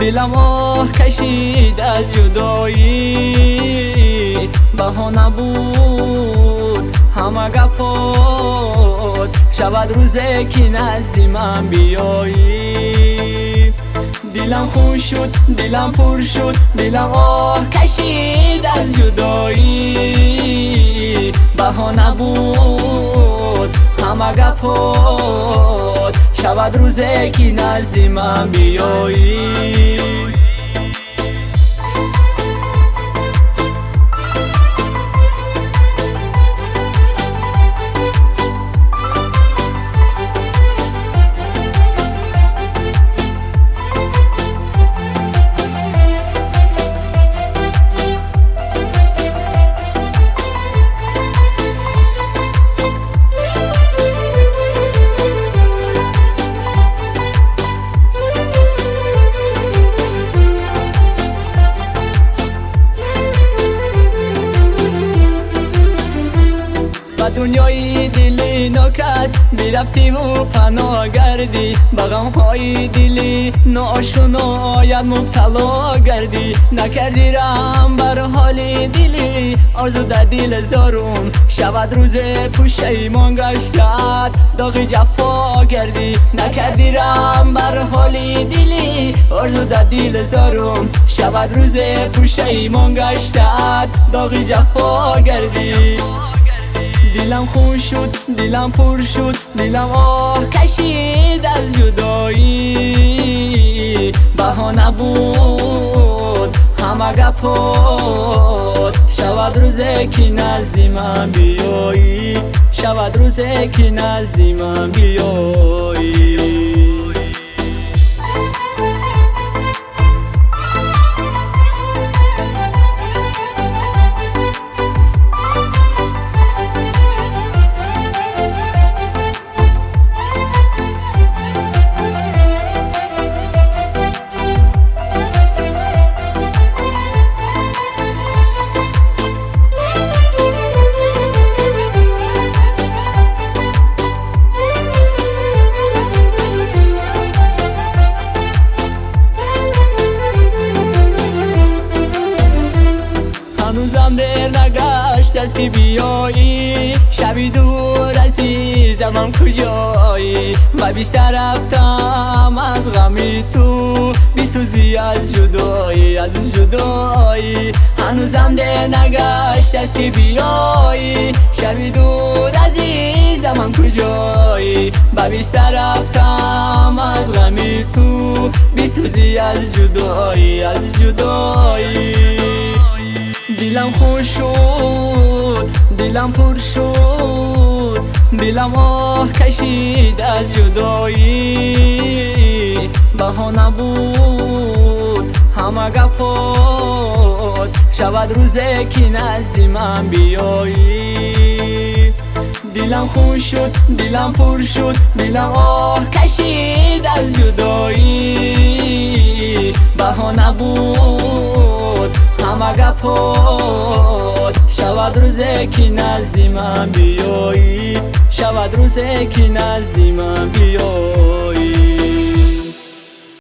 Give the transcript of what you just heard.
دلم آه کشید از جدایی، بهانه بود همه گپات، شود روزه که نزد من بیایی. دلم خون شد، دلم پر شد، دلم آه کشید از جدایی، بهانه بود همه گپات، شود روزه که نزد من بیایی. دنیای دلی ناکس میرفتیم و پناه گردی، به غمهای دلی ناآشنایت مبتلا گردی. نکردی رحم بر حال دلی، آرزو در دل زارم شود روز پشیمان گشتت، داغ جفا گردی. نکردی رحم بر حال دلی، آرزو در دل زارم شود روز پشیمان گشتت، داغ جفا گردی. دلم خون شد، دلم پر شد، دلم آه کشید از جدایی، بهانه بود همه گپات، شود روزه که نزد من بیایی، شود روزه که نزد من بیایی. هنوزم دیر نگشت از که بیایی، شبی دور عزیزم کجایی، و بیشتر رفتم از غمی تو، بیسوزی از جدایی، از جدایی. هنوزم دیر نگشت از که بیایی، شبی دور عزیزم کجایی، و بیشتر رفتم از غمی تو، بیسوزی از جدایی، از جدایی. دلم خون شد، دلم پر شد، دلم آه کشید از جدایی، بهانه بود همه گپات، شود روزه که نزد من بیایی. دلم خون شد، دلم پر شد، دلم آه کشید از جدایی، بهانه بود همه گپات، شود روزه که نزد من بیایی، شود روزه که نزد من بیایی.